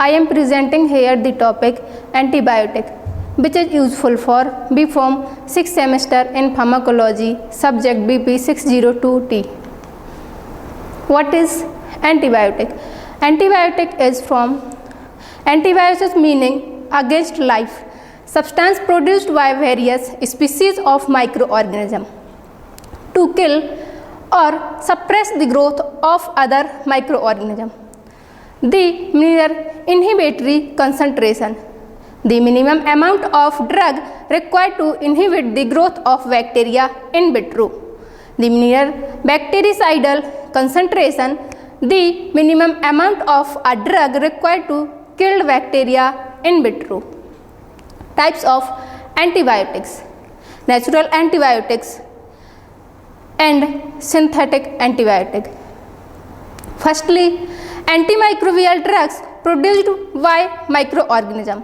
I am presenting here the topic antibiotic, which is useful for B.Pharm 6th semester in pharmacology, subject BP 602T. What is antibiotic? Antibiotic is from antibiosis, meaning against life, substance produced by various species of microorganism to kill or suppress the growth of other microorganism. The minimum inhibitory concentration, the minimum amount of drug required to inhibit the growth of bacteria in vitro. The minimum bactericidal concentration, the minimum amount of a drug required to kill bacteria in vitro. Types of antibiotics: natural antibiotics and synthetic antibiotic. Firstly, antimicrobial drugs produced by microorganism,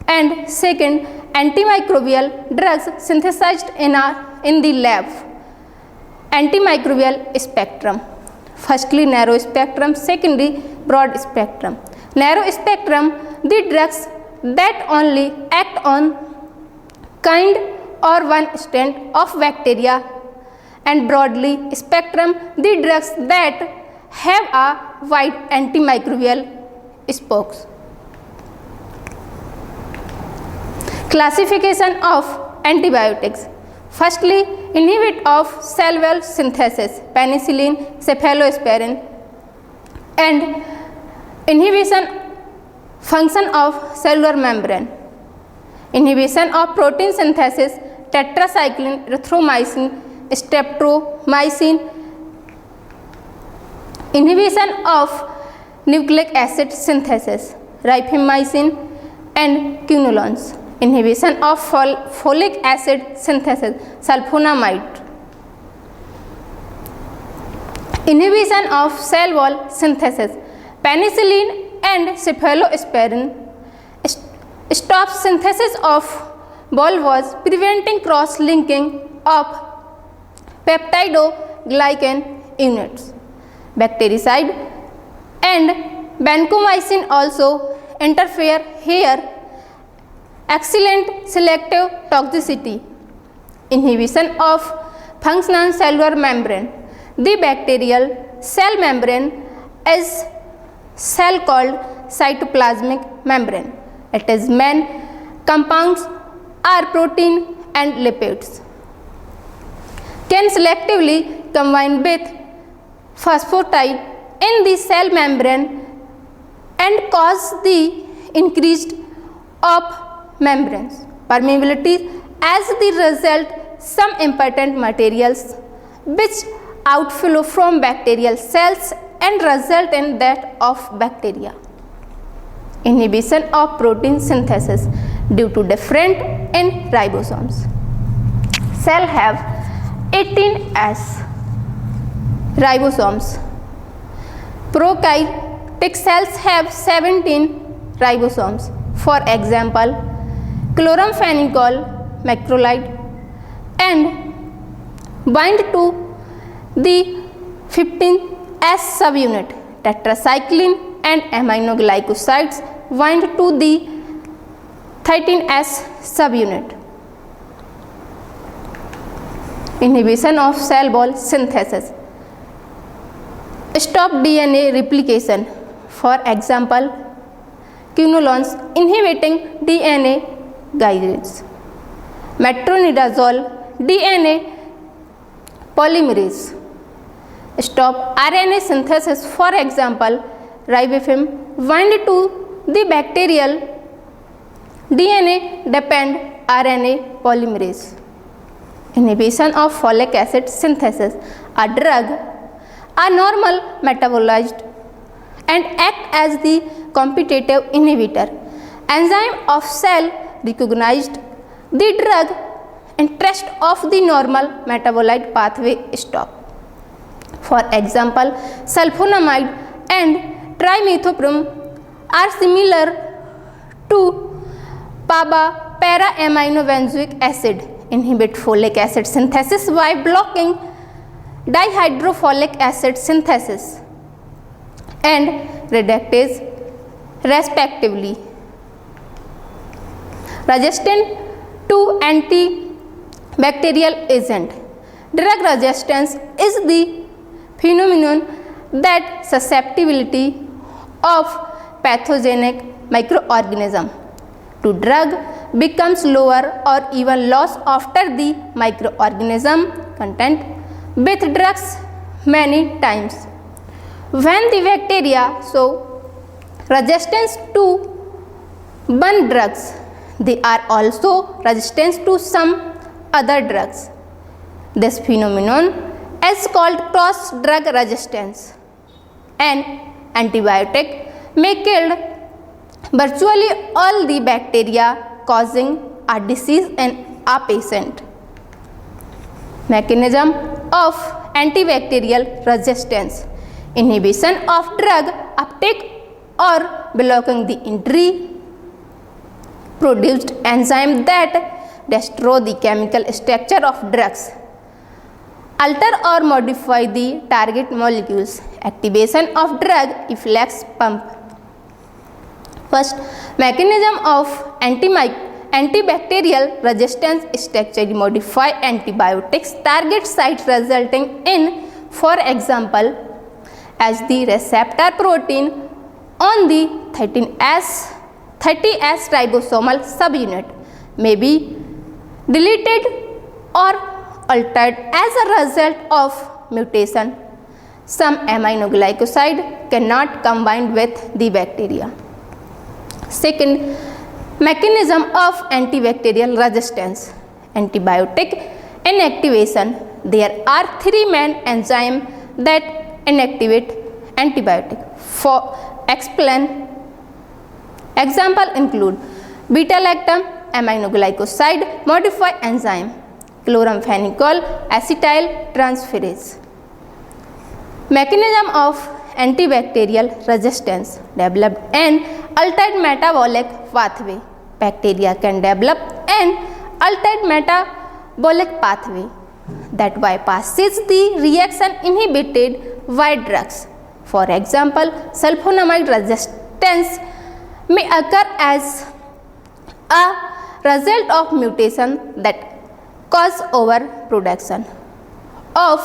and second, antimicrobial drugs synthesized in the lab. Antimicrobial spectrum: firstly narrow spectrum, secondly broad spectrum. Narrow spectrum, the drugs that only act on kind or one strain of bacteria, and broadly spectrum, the drugs that have a wide antimicrobial spokes. Classification of antibiotics: firstly, inhibit of cell wall synthesis, penicillin, cephalosporin, and inhibition function of cellular membrane. Inhibition of protein synthesis, tetracycline, erythromycin, streptomycin. Inhibition of nucleic acid synthesis, rifamycin and quinolones. Inhibition of folic acid synthesis, sulfonamide. Inhibition of cell wall synthesis, penicillin and cephalosporin. Stops synthesis of bulbous, preventing cross-linking of peptidoglycan units. Bactericide and vancomycin also interfere here. Excellent selective toxicity. Inhibition of functional cellular membrane. The bacterial cell membrane is cell called cytoplasmic membrane. It is main compounds are protein and lipids. Can selectively combine with phosphatide in the cell membrane and cause the increased of membranes permeability. As the result, some important materials which outflow from bacterial cells and result in that of bacteria. Inhibition of protein synthesis due to different in ribosomes. Cell have 18S ribosomes. Prokaryotic cells have 17 ribosomes. For example, chloramphenicol macrolide and bind to the 15S subunit. Tetracycline and aminoglycosides bind to the 13S subunit. Inhibition of cell wall synthesis. Stop DNA replication. For example, quinolones inhibiting DNA gyrase. Metronidazole DNA polymerase. Stop RNA synthesis. For example, ribofame bind to the bacterial DNA dependent RNA polymerase. Inhibition of folic acid synthesis. A drug are normal metabolized and act as the competitive inhibitor. Enzyme of cell recognized the drug interest of the normal metabolite pathway stop. For example, sulfonamide and trimethoprim are similar to para-aminobenzoic acid. Inhibit folic acid synthesis by blocking dihydrofolic acid synthesis and reductase respectively. Resistant to antibacterial agent. Drug resistance is the phenomenon that susceptibility of pathogenic microorganism to drug becomes lower or even lost after the microorganism contact with drugs many times. When the bacteria show resistance to one drugs, they are also resistant to some other drugs. This phenomenon is called cross-drug resistance. An antibiotic may kill virtually all the bacteria causing a disease in a patient. Mechanism of antibacterial resistance: inhibition of drug uptake or blocking the entry produced enzyme that destroy the chemical structure of drugs, alter or modify the target molecules, activation of drug efflux pump. First, mechanism of antibacterial resistance: structurally modify antibiotics target site resulting in, for example, as the receptor protein on the 30S ribosomal subunit may be deleted or altered as a result of mutation. Some aminoglycoside cannot combine with the bacteria. Second, mechanism of antibacterial resistance: antibiotic inactivation. There are three main enzymes that inactivate antibiotic. For example include beta-lactam aminoglycoside modify enzyme, chloramphenicol acetyl transferase. Mechanism of antibacterial resistance: developed an altered metabolic pathway. Bacteria can develop an altered metabolic pathway that bypasses the reaction inhibited by drugs. For example, sulfonamide resistance may occur as a result of mutation that cause overproduction of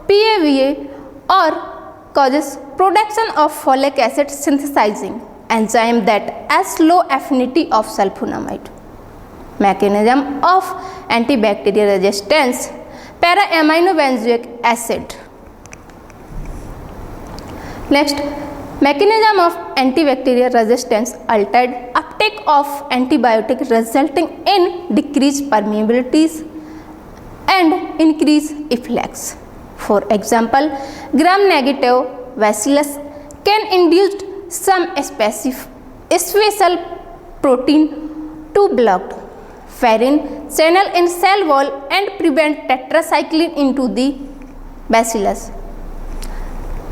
PAVA or causes production of folic acid synthesizing enzyme that has low affinity of sulfonamide. Mechanism of antibacterial resistance: para-aminobenzoic acid. Next, mechanism of antibacterial resistance: altered uptake of antibiotic resulting in decreased permeabilities and increased efflux. For example, gram-negative bacillus can induce some special protein to block ferrin channel in cell wall and prevent tetracycline into the bacillus.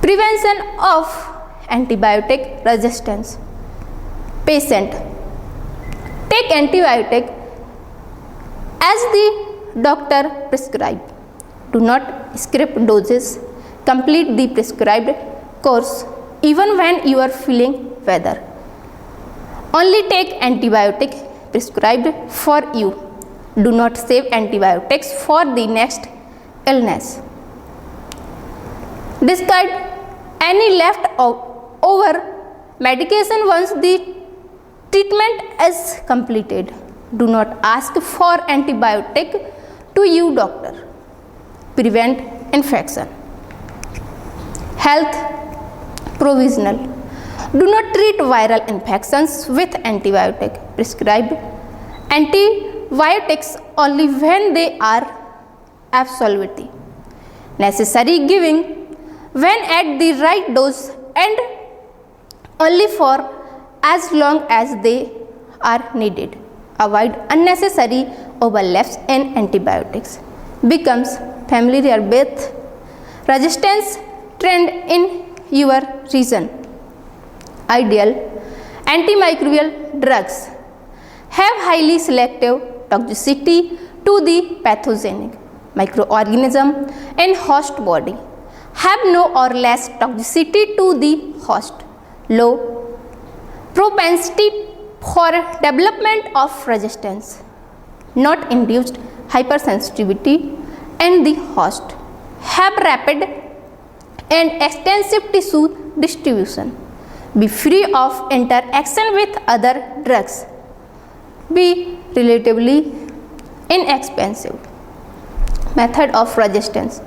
Prevention of antibiotic resistance: patient take antibiotic as the doctor prescribed. Do not skip doses. Complete the prescribed course even when you are feeling better. Only take antibiotic prescribed for you. Do not save antibiotics for the next illness. Discard any left over medication once the treatment is completed. Do not ask for antibiotic to your doctor. Prevent infection. Health provisional: do not treat viral infections with antibiotic. Prescribe antibiotics only when they are absolutely necessary, giving when at the right dose and only for as long as they are needed. Avoid unnecessary overlaps in antibiotics. Becomes familiar with resistance trend in your region. Ideal antimicrobial drugs have highly selective toxicity to the pathogenic microorganism in host body, have no or less toxicity to the host, low propensity for development of resistance, not induced hypersensitivity, and the host have rapid and extensive tissue distribution, be free of interaction with other drugs, be relatively inexpensive. Method of resistance: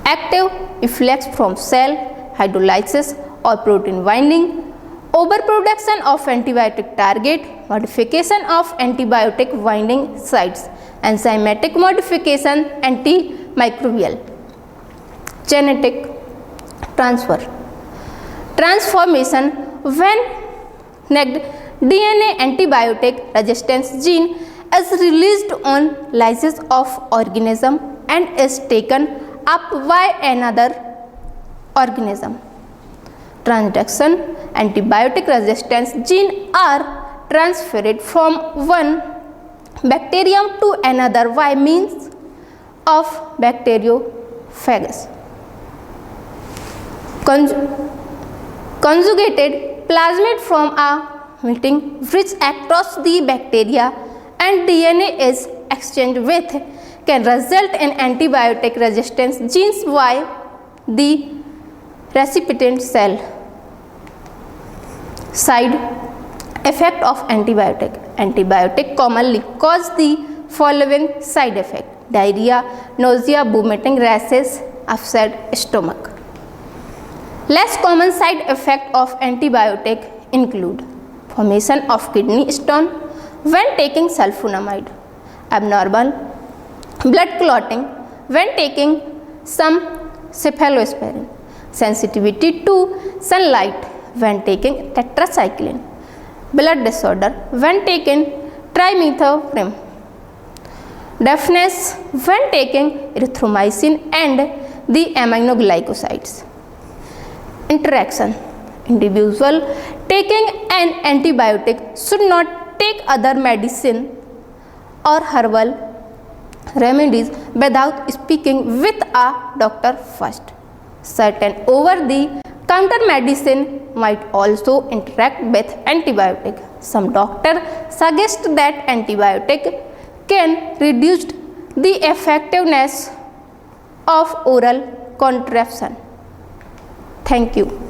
active efflux from cell hydrolysis or protein binding, overproduction of antibiotic target, modification of antibiotic binding sites, enzymatic modification, antimicrobial. Genetic transfer: transformation when DNA antibiotic resistance gene is released on lysis of organism and is taken up by another organism. Transduction: antibiotic resistance gene are transferred from one bacterium to another by means of bacteriophages. Conjugated plasmid from a meeting which across the bacteria and DNA is exchanged with can result in antibiotic resistance genes by the recipient cell. Side effect of antibiotic: antibiotic commonly cause the following side effect: diarrhea, nausea, vomiting, rashes, upset stomach. Less common side effect of antibiotic include formation of kidney stone when taking sulfonamide, abnormal blood clotting when taking some cephalosporin, sensitivity to sunlight when taking tetracycline, blood disorder when taking trimethoprim, deafness when taking erythromycin and the aminoglycosides. Interaction: individual taking an antibiotic should not take other medicine or herbal remedies without speaking with a doctor first. Certain over-the-counter medicine might also interact with antibiotic. Some doctors suggest that antibiotic can reduce the effectiveness of oral contraception. Thank you.